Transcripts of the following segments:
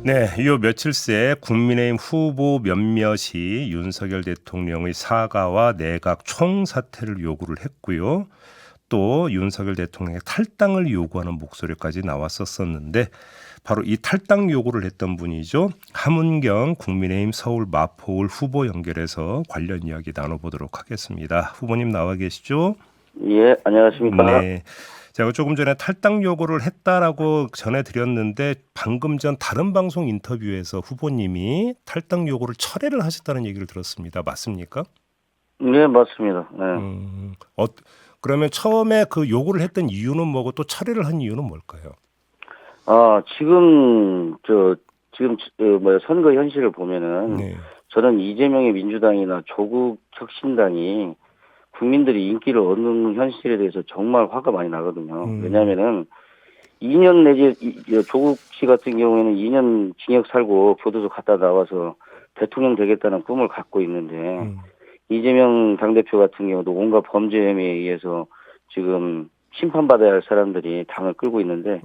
네, 요 며칠 새 국민의힘 후보 몇몇이 윤석열 대통령의 사과와 내각 총사퇴를 요구를 했고요. 또 윤석열 대통령의 탈당을 요구하는 목소리까지 나왔었는데 바로 이 탈당 요구를 했던 분이죠. 함은경 국민의힘 서울 마포울 후보 연결해서 관련 이야기 나눠보도록 하겠습니다. 후보님 나와 계시죠? 예, 안녕하십니까. 네. 제가 조금 전에 탈당 요구를 했다라고 전해드렸는데 방금 전 다른 방송 인터뷰에서 후보님이 탈당 요구를 철회를 하셨다는 얘기를 들었습니다. 맞습니까? 네, 맞습니다. 네. 음, 어, 그러면 처음에 그 요구를 했던 이유는 뭐고 또 철회를 한 이유는 뭘까요? 지금 선거 현실을 보면은 네. 저는 이재명의 민주당이나 조국 혁신당이 국민들이 인기를 얻는 현실에 대해서 정말 화가 많이 나거든요. 왜냐하면은 2년 내지 조국 씨 같은 경우에는 2년 징역 살고 교도소 갔다 나와서 대통령 되겠다는 꿈을 갖고 있는데 이재명 당대표 같은 경우도 온갖 범죄 혐의에 의해서 지금 심판받아야 할 사람들이 당을 끌고 있는데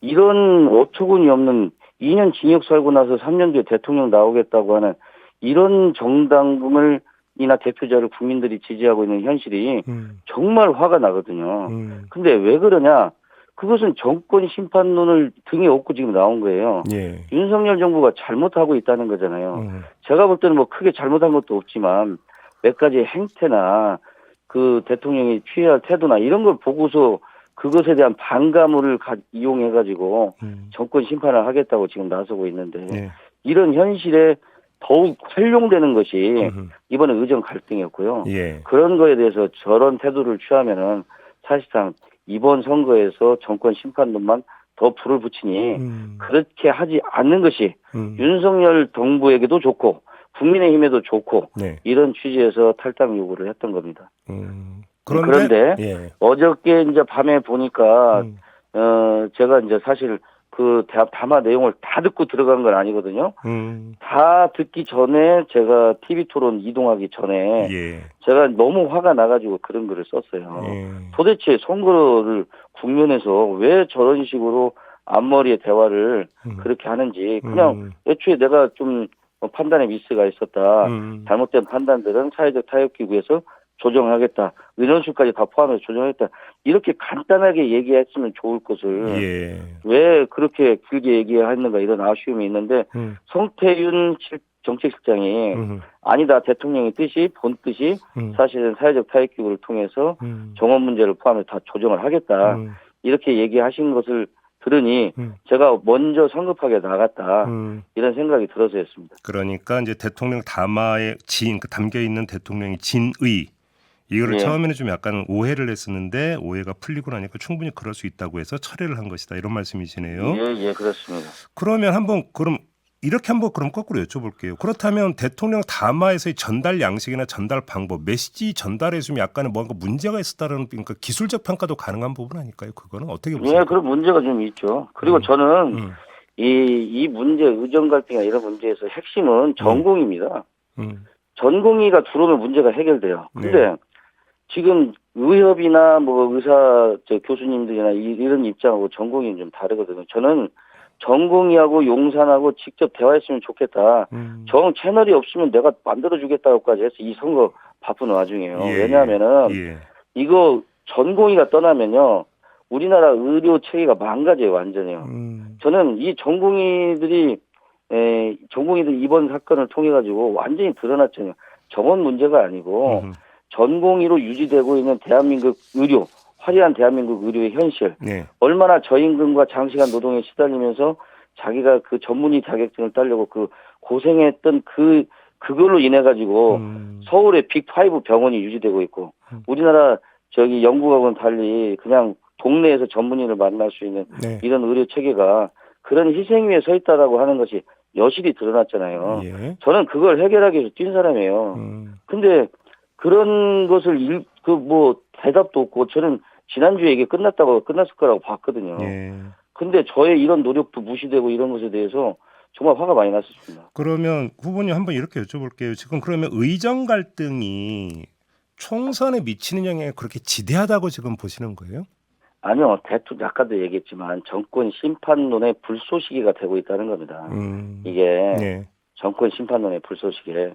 이런 어처구니 없는 2년 징역 살고 나서 3년 뒤에 대통령 나오겠다고 하는 이런 정당을 이나 대표자를 국민들이 지지하고 있는 현실이 정말 화가 나거든요. 근데 왜 그러냐? 그것은 정권 심판론을 등에 업고 지금 나온 거예요. 예. 윤석열 정부가 잘못하고 있다는 거잖아요. 제가 볼 때는 뭐 크게 잘못한 것도 없지만 몇 가지 행태나 그 대통령이 취해야 할 태도나 이런 걸 보고서 그것에 대한 반감을 이용해가지고 정권 심판을 하겠다고 지금 나서고 있는데 네. 이런 현실에 더욱 활용되는 것이 이번에 의정 갈등이었고요. 예. 그런 거에 대해서 저런 태도를 취하면은 사실상 이번 선거에서 정권 심판론만 더 불을 붙이니 그렇게 하지 않는 것이 윤석열 정부에게도 좋고 국민의힘에도 좋고 네. 이런 취지에서 탈당 요구를 했던 겁니다. 그런데 그런데 예. 어저께 이제 밤에 보니까 제가 이제 사실 그 담화 내용을 다 듣고 들어간 건 아니거든요. 다 듣기 전에 제가 TV 토론 이동하기 전에 예. 제가 너무 화가 나가지고 그런 글을 썼어요. 예. 도대체 선거를 국면에서 왜 저런 식으로 앞머리에 대화를 그렇게 하는지 그냥 애초에 내가 좀 판단에 미스가 있었다. 잘못된 판단들은 사회적 타협기구에서 조정하겠다. 의원수까지 다 포함해서 조정하겠다. 이렇게 간단하게 얘기했으면 좋을 것을 예. 왜 그렇게 길게 얘기했는가 이런 아쉬움이 있는데 성태윤 정책실장이 아니다. 대통령의 뜻이 본 뜻이 사실은 사회적 타협기구를 통해서 정원 문제를 포함해서 다 조정을 하겠다. 이렇게 얘기하신 것을 들으니 제가 먼저 성급하게 나갔다. 이런 생각이 들어서였습니다. 그러니까 이제 대통령 담화에 담겨 있는 대통령의 진의 이거를 예. 처음에는 좀 약간 오해를 했었는데 오해가 풀리고 나니까 충분히 그럴 수 있다고 해서 철회를 한 것이다 이런 말씀이시네요. 예, 그렇습니다. 그러면 한번 그럼 거꾸로 여쭤볼게요. 그렇다면 대통령 담화에서의 전달 양식이나 전달 방법, 메시지 전달에 좀 약간의 뭔가 문제가 있었다는 그러니까 기술적 평가도 가능한 부분 아닐까요? 그거는 어떻게 보세요? 예, 그런 문제가 좀 있죠. 그리고 저는 이 문제, 의정 갈등이나 이런 문제에서 핵심은 전공입니다. 전공의가 들어오면 문제가 해결돼요. 근데 네. 지금 의협이나 뭐 의사 교수님들이나 이런 입장하고 전공의는 좀 다르거든요. 저는 전공의하고 용산하고 직접 대화했으면 좋겠다. 채널이 없으면 내가 만들어주겠다고까지 해서 이 선거 바쁜 와중이에요. 예. 왜냐하면은 예. 이거 전공의가 떠나면요. 우리나라 의료 체계가 망가져요, 완전히요. 저는 이 전공의들이 이번 사건을 통해 가지고 완전히 드러났잖아요. 정원 문제가 아니고 전공의로 유지되고 있는 대한민국 의료, 화려한 대한민국 의료의 현실. 네. 얼마나 저임금과 장시간 노동에 시달리면서 자기가 그 전문의 자격증을 따려고 그 고생했던 그걸로 인해 가지고 서울의 빅5 병원이 유지되고 있고 우리나라 영국하고는 달리 그냥 동네에서 전문의를 만날 수 있는 네. 이런 의료 체계가 그런 희생 위에 서 있다라고 하는 것이 여실히 드러났잖아요. 예. 저는 그걸 해결하기 위해서 뛴 사람이에요. 근데 그런 것을 대답도 없고 저는 지난주에 이게 끝났을 거라고 봤거든요. 예. 근데 저의 이런 노력도 무시되고 이런 것에 대해서 정말 화가 많이 났었습니다. 그러면 후보님 한번 이렇게 여쭤볼게요. 지금 그러면 의정 갈등이 총선에 미치는 영향이 그렇게 지대하다고 지금 보시는 거예요? 아니요, 대통령 아까도 얘기했지만 정권 심판론의 불쏘시개가 되고 있다는 겁니다. 이게 네. 정권 심판론의 불쏘시개.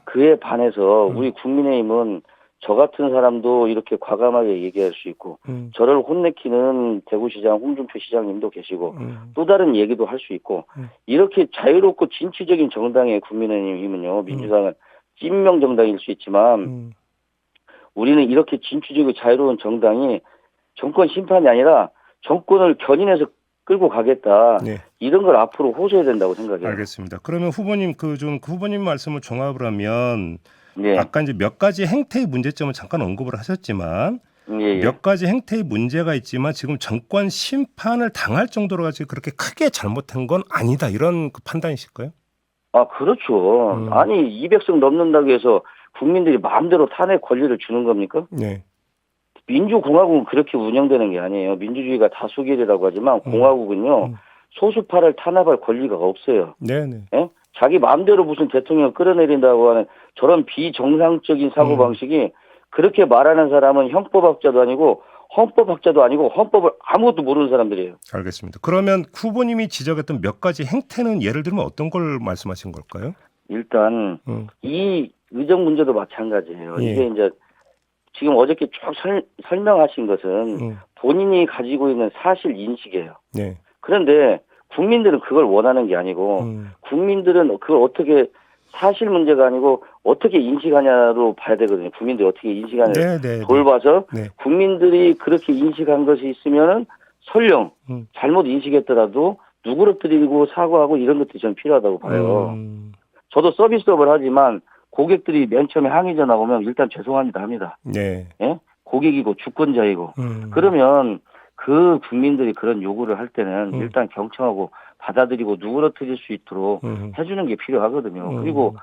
그에 반해서 우리 국민의힘은 저 같은 사람도 이렇게 과감하게 얘기할 수 있고 저를 혼내키는 대구시장 홍준표 시장님도 계시고 또 다른 얘기도 할 수 있고 이렇게 자유롭고 진취적인 정당의 국민의힘은요, 민주당은 찐명 정당일 수 있지만 우리는 이렇게 진취적이고 자유로운 정당이 정권 심판이 아니라 정권을 견인해서 끌고 가겠다. 네. 이런 걸 앞으로 호소해야 된다고 생각해요. 알겠습니다. 그러면 후보님 그 후보님 말씀을 종합을 하면 네. 아까 이제 몇 가지 행태의 문제점을 잠깐 언급을 하셨지만 예. 몇 가지 행태의 문제가 있지만 지금 정권 심판을 당할 정도로 가지고 그렇게 크게 잘못한 건 아니다 이런 그 판단이실까요? 아, 그렇죠. 아니 200석 넘는다고 해서 국민들이 마음대로 탄핵 권리를 주는 겁니까? 네. 민주공화국은 그렇게 운영되는 게 아니에요. 민주주의가 다수결이라고 하지만 공화국은요. 소수파를 탄압할 권리가 없어요. 네네. 예? 자기 마음대로 무슨 대통령을 끌어내린다고 하는 저런 비정상적인 사고방식이 그렇게 말하는 사람은 형법학자도 아니고 헌법학자도 아니고 헌법을 아무것도 모르는 사람들이에요. 알겠습니다. 그러면 후보님이 지적했던 몇 가지 행태는 예를 들면 어떤 걸 말씀하신 걸까요? 일단 이 의정 문제도 마찬가지예요. 예. 이게 이제 지금 어저께 쭉 설명하신 것은 본인이 가지고 있는 사실 인식이에요. 네. 그런데 국민들은 그걸 원하는 게 아니고 국민들은 그걸 어떻게 사실 문제가 아니고 어떻게 인식하냐로 봐야 되거든요. 국민들이 어떻게 인식하냐를 돌봐서 국민들이 그렇게 인식한 것이 있으면은 설령 잘못 인식했더라도 누그러뜨리고 사과하고 이런 것들이 좀 필요하다고 봐요. 저도 서비스업을 하지만 고객들이 맨 처음에 항의 전화 오면 일단 죄송합니다 합니다. 네. 예? 고객이고 주권자이고 그러면 그 국민들이 그런 요구를 할 때는 일단 경청하고 받아들이고 누그러뜨릴 수 있도록 해주는 게 필요하거든요. 그리고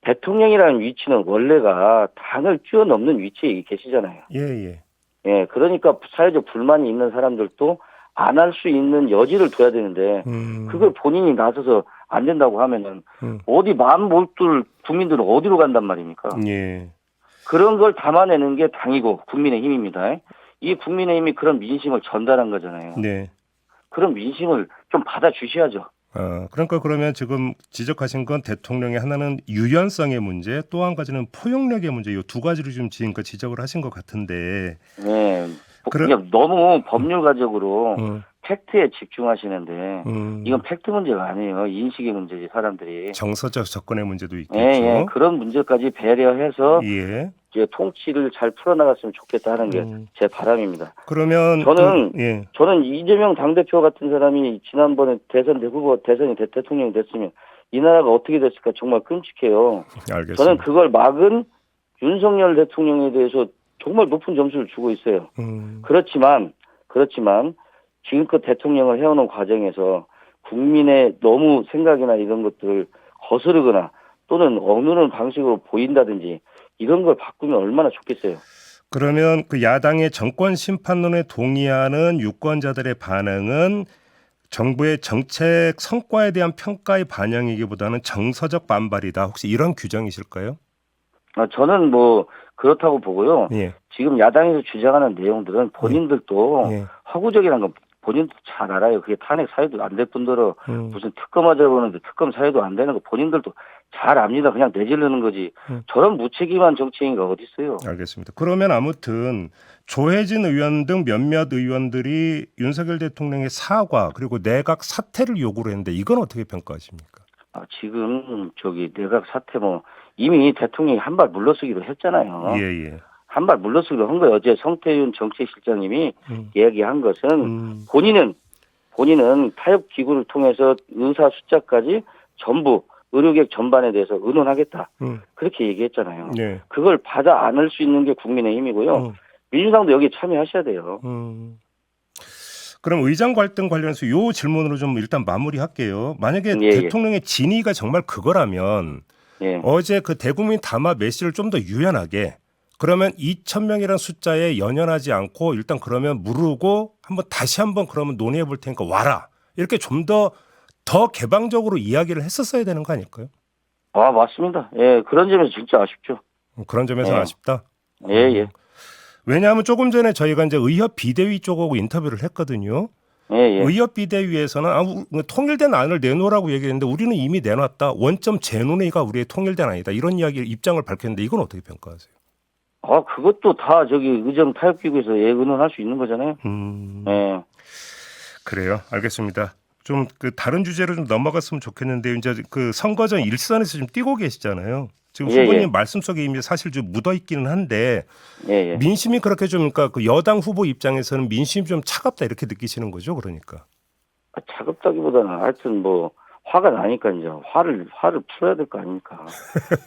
대통령이라는 위치는 원래가 당을 뛰어넘는 위치에 계시잖아요. 예. 예, 그러니까 사회적 불만이 있는 사람들도 안 할 수 있는 여지를 둬야 되는데 그걸 본인이 나서서 안 된다고 하면은 어디 마음 몰둘 국민들은 어디로 간단 말입니까? 예. 그런 걸 담아내는 게 당이고 국민의힘입니다. 이 국민의힘이 그런 민심을 전달한 거잖아요. 네. 그런 민심을 좀 받아주셔야죠. 그러니까 그러면 지금 지적하신 건 대통령의 하나는 유연성의 문제, 또 한 가지는 포용력의 문제, 이 두 가지를 좀 지금까지 지적을 하신 것 같은데. 네. 그냥 너무 법률가적으로 팩트에 집중하시는데 이건 팩트 문제가 아니에요. 인식의 문제지 사람들이. 정서적 접근의 문제도 있겠죠. 예. 그런 문제까지 배려해서 예. 이제 통치를 잘 풀어나갔으면 좋겠다 하는 게 제 바람입니다. 그러면 저는 이재명 당대표 같은 사람이 지난번에 대선이 대통령이 됐으면 이 나라가 어떻게 됐을까 정말 끔찍해요. 알겠습니다. 저는 그걸 막은 윤석열 대통령에 대해서 정말 높은 점수를 주고 있어요. 그렇지만 지금껏 대통령을 해오는 과정에서 국민의 너무 생각이나 이런 것들을 거스르거나 또는 억누르는 방식으로 보인다든지 이런 걸 바꾸면 얼마나 좋겠어요. 그러면 그 야당의 정권 심판론에 동의하는 유권자들의 반응은 정부의 정책 성과에 대한 평가의 반영이기보다는 정서적 반발이다. 혹시 이런 규정이실까요? 저는 뭐 그렇다고 보고요. 예. 지금 야당에서 주장하는 내용들은 본인들도 허구적이라는 건 본인도 잘 알아요. 그게 탄핵 사유도 안 될 뿐더러 무슨 특검하자고 하는데 특검 사유도 안 되는 거 본인들도 잘 압니다. 그냥 내지르는 거지. 저런 무책임한 정치인이 어디 있어요. 알겠습니다. 그러면 아무튼 조혜진 의원 등 몇몇 의원들이 윤석열 대통령의 사과 그리고 내각 사퇴를 요구를 했는데 이건 어떻게 평가하십니까? 지금 내각 사퇴 이미 대통령이 한 발 물러서기로 했잖아요. 예. 한 발 물러서기로 한 거예요. 어제 성태윤 정책실장님이 이야기한 것은 본인은 타협 기구를 통해서 의사 숫자까지 전부 의료객 전반에 대해서 의논하겠다. 그렇게 얘기했잖아요. 네. 그걸 받아 안을 수 있는 게 국민의힘이고요. 민주당도 여기에 참여하셔야 돼요. 그럼 의장 갈등 관련해서 이 질문으로 좀 일단 마무리할게요. 만약에 대통령의 진의가 정말 그거라면 어제 그 대국민 담화 메시지를 좀 더 유연하게 그러면 2,000명이라는 숫자에 연연하지 않고 일단 그러면 무르고 다시 한번 그러면 논의해 볼 테니까 와라. 이렇게 좀 더 개방적으로 이야기를 했었어야 되는 거 아닐까요? 맞습니다. 예, 그런 점에서 진짜 아쉽죠. 그런 점에서 아쉽다? 예. 왜냐하면 조금 전에 저희가 이제 의협 비대위 쪽하고 인터뷰를 했거든요. 예, 예. 의협 비대위에서는 통일된 안을 내놓으라고 얘기했는데 우리는 이미 내놨다. 원점 재논의가 우리의 통일된 안이다. 이런 입장을 밝혔는데 이건 어떻게 평가하세요? 아, 그것도 다 의정 타협기구에서 의논할 수 있는 거잖아요. 예. 그래요. 알겠습니다. 좀 다른 주제로 좀 넘어갔으면 좋겠는데 이제 그 선거전 일선에서 좀 뛰고 계시잖아요. 지금 예, 후보님 예. 말씀 속에 이미 사실 좀 묻어 있기는 한데 예, 예. 민심이 그렇게 좀 그러니까 그 여당 후보 입장에서는 민심이 좀 차갑다 이렇게 느끼시는 거죠, 그러니까. 차갑다기보다는 하여튼 뭐 화가 나니까 이제 화를 풀어야 될 거 아닙니까?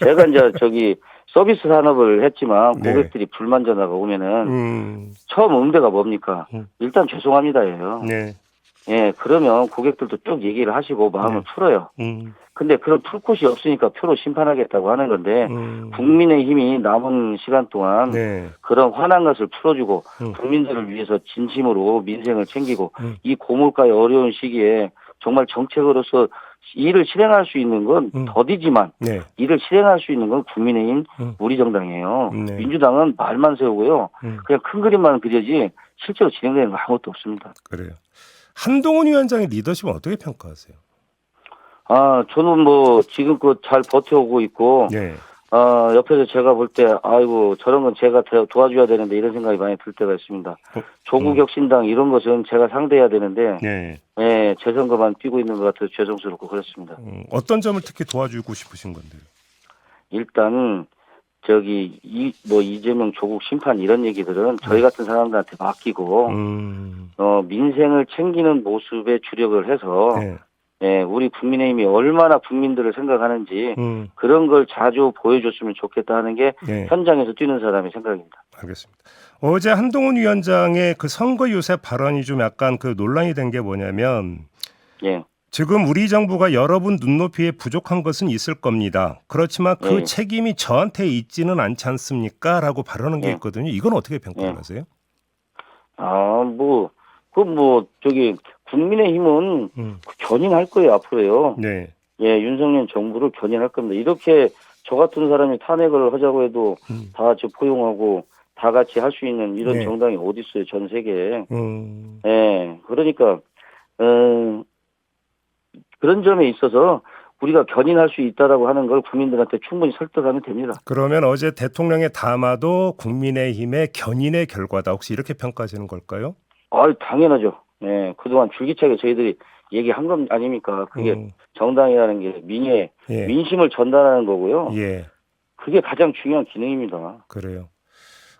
제가 이제 서비스 산업을 했지만 네. 고객들이 불만 전화가 오면은 처음 응대가 뭡니까? 일단 죄송합니다예요. 네. 예, 그러면 고객들도 쭉 얘기를 하시고 마음을 풀어요. 근데 그런 풀 곳이 없으니까 표로 심판하겠다고 하는 건데 국민의힘이 남은 시간 동안 네. 그런 화난 것을 풀어주고 국민들을 위해서 진심으로 민생을 챙기고 이 고물가의 어려운 시기에 정말 정책으로서 일을 실행할 수 있는 건 더디지만 네. 일을 실행할 수 있는 건 국민의힘 우리 정당이에요. 네. 민주당은 말만 세우고요. 그냥 큰 그림만 그려지 실제로 진행되는 거 아무것도 없습니다. 그래요. 한동훈 위원장의 리더십은 어떻게 평가하세요? 아, 저는 뭐 지금껏 잘 버텨오고 있고 네. 옆에서 제가 볼 때 아이고 저런 건 제가 도와줘야 되는데 이런 생각이 많이 들 때가 있습니다. 조국혁신당 이런 것은 제가 상대해야 되는데 네. 예, 제 선거만 뛰고 있는 것 같아서 죄송스럽고 그렇습니다. 어떤 점을 특히 도와주고 싶으신 건데요? 일단 이재명 조국 심판 이런 얘기들은 저희 같은 사람들한테 맡기고 민생을 챙기는 모습에 주력을 해서 네. 예, 우리 국민의힘이 얼마나 국민들을 생각하는지 그런 걸 자주 보여줬으면 좋겠다 하는 게 네. 현장에서 뛰는 사람의 생각입니다. 알겠습니다. 어제 한동훈 위원장의 그 선거 유세 발언이 좀 약간 그 논란이 된 게 뭐냐면 예. 지금 우리 정부가 여러분 눈높이에 부족한 것은 있을 겁니다. 그렇지만 그 예. 책임이 저한테 있지는 않지 않습니까? 라고 발언한 게 예. 있거든요. 이건 어떻게 평가하세요? 국민의힘은 견인할 거예요, 앞으로요. 네. 예, 윤석열 정부를 견인할 겁니다. 이렇게 저 같은 사람이 탄핵을 하자고 해도 다 포용하고 다 같이 할 수 있는 이런 네. 정당이 어디 있어요, 전 세계에. 예, 그러니까, 그런 점에 있어서 우리가 견인할 수 있다라고 하는 걸 국민들한테 충분히 설득하면 됩니다. 그러면 어제 대통령의 담화도 국민의힘의 견인의 결과다. 혹시 이렇게 평가하시는 걸까요? 당연하죠. 예, 그동안 줄기차게 저희들이 얘기한 건 아닙니까? 그게 정당이라는 게 예. 민심을 전달하는 거고요. 예. 그게 가장 중요한 기능입니다. 그래요.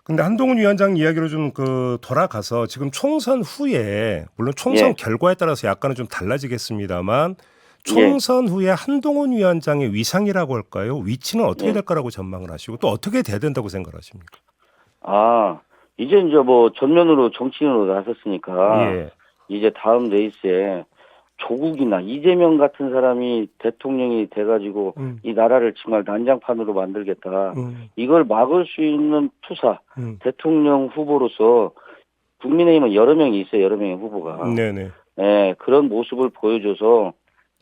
근데 한동훈 위원장 이야기로 좀 돌아가서 지금 총선 후에 물론 총선 예. 결과에 따라서 약간은 좀 달라지겠습니다만 총선 후에 한동훈 위원장의 위상이라고 할까요? 위치는 어떻게 될 거라고 전망을 하시고 또 어떻게 돼야 된다고 생각하십니까? 이제 전면으로 정치인으로 나섰으니까 예. 이제 다음 레이스에 조국이나 이재명 같은 사람이 대통령이 돼가지고 이 나라를 정말 난장판으로 만들겠다. 이걸 막을 수 있는 투사, 대통령 후보로서 국민의힘은 여러 명이 있어요. 여러 명의 후보가. 네네. 예, 그런 모습을 보여줘서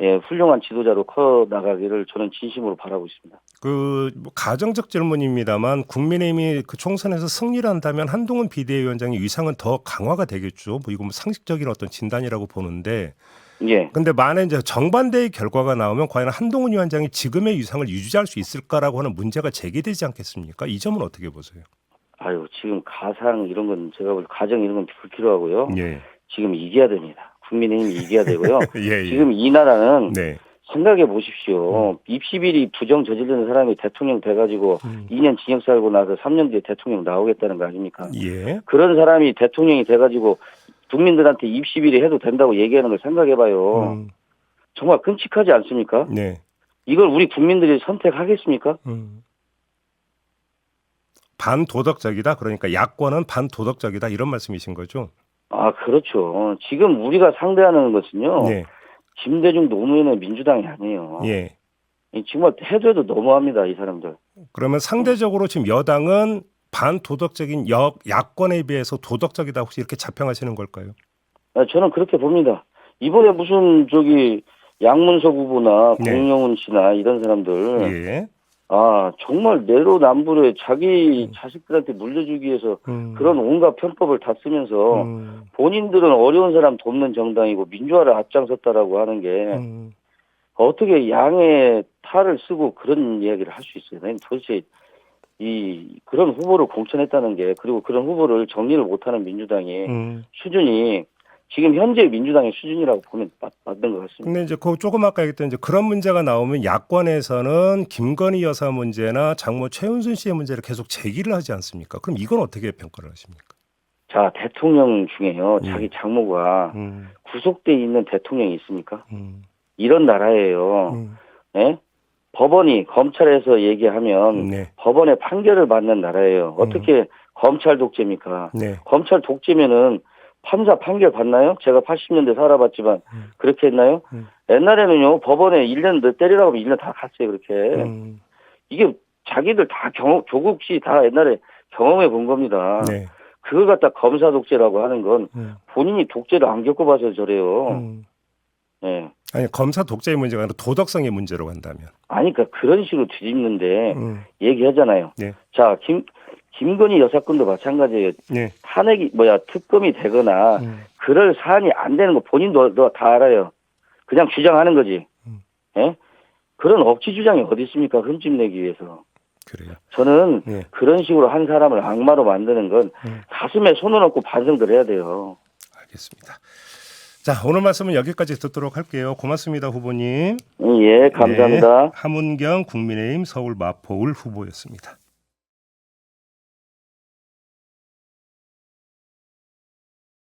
예, 훌륭한 지도자로 커 나가기를 저는 진심으로 바라고 있습니다. 가정적 질문입니다만 국민의힘이 그 총선에서 승리를 한다면 한동훈 비대위원장의 위상은 더 강화가 되겠죠. 이거 상식적인 어떤 진단이라고 보는데. 예. 근데 만에 이제 정반대의 결과가 나오면 과연 한동훈 위원장이 지금의 위상을 유지할 수 있을까라고 하는 문제가 제기되지 않겠습니까? 이 점은 어떻게 보세요? 지금 가상 이런 건 제가 볼 가정 이런 건 불필요하고요. 예. 지금 이겨야 됩니다. 국민의힘이 이겨야 되고요. 예. 지금 이 나라는 네. 생각해 보십시오. 입시비리 부정 저지르는 사람이 대통령 돼가지고 2년 징역 살고 나서 3년 뒤에 대통령 나오겠다는 거 아닙니까? 예. 그런 사람이 대통령이 돼가지고 국민들한테 입시비리 해도 된다고 얘기하는 걸 생각해봐요. 정말 끔찍하지 않습니까? 네. 이걸 우리 국민들이 선택하겠습니까? 반도덕적이다. 그러니까 야권은 반도덕적이다. 이런 말씀이신 거죠? 그렇죠. 지금 우리가 상대하는 것은요. 네. 김대중 노무현의 민주당이 아니에요. 예. 정말 해도 너무합니다. 이 사람들. 그러면 상대적으로 지금 여당은 반도덕적인 야권에 비해서 도덕적이다. 혹시 이렇게 자평하시는 걸까요? 저는 그렇게 봅니다. 이번에 무슨 양문석 후보나 네. 공영훈 씨나 이런 사람들 예. 정말 내로남불에 자기 자식들한테 물려주기 위해서 그런 온갖 편법을 다 쓰면서 본인들은 어려운 사람 돕는 정당이고 민주화를 앞장섰다라고 하는 게 어떻게 양의 탈을 쓰고 그런 이야기를 할 수 있어요? 난 도대체 그런 후보를 공천했다는 게, 그리고 그런 후보를 정리를 못하는 민주당의 수준이 지금 현재 민주당의 수준이라고 보면 맞는 것 같습니다. 근데 이제 그 조금 아까 얘기했던 이제 그런 문제가 나오면 야권에서는 김건희 여사 문제나 장모 최은순 씨의 문제를 계속 제기를 하지 않습니까? 그럼 이건 어떻게 평가를 하십니까? 자, 대통령 중에요. 자기 장모가 음, 구속돼 있는 대통령이 있습니까? 음, 이런 나라예요. 예? 법원이 검찰에서 얘기하면 네, 법원의 판결을 받는 나라예요. 어떻게 검찰 독재입니까? 네, 검찰 독재면은 판사 판결 받나요? 제가 80년대 살아봤지만 그렇게 했나요? 옛날에는요, 법원에 1년 때리라고 하면 1년 다 갔어요, 그렇게. 이게 자기들 다 조국시 다 옛날에 경험해 본 겁니다. 네, 그걸 갖다 검사 독재라고 하는 건 본인이 독재를 안 겪어봐서 저래요. 예. 아니 검사 독재의 문제가 아니라 도덕성의 문제로 간다면. 아니, 그러니까 그런 식으로 뒤집는데 얘기하잖아요. 네, 자, 김건희 여사건도 마찬가지예요. 네, 특검이 되거나 그럴 사안이 안 되는 거 본인도 다 알아요. 그냥 주장하는 거지. 예? 그런 억지 주장이 어디 있습니까? 흠집 내기 위해서. 그래요. 저는 네. 그런 식으로 한 사람을 악마로 만드는 건 가슴에 손을 얹고 반성들 해야 돼요. 알겠습니다. 자, 오늘 말씀은 여기까지 듣도록 할게요. 고맙습니다, 후보님. 예, 감사합니다. 네, 함은경 국민의힘 서울 마포을 후보였습니다.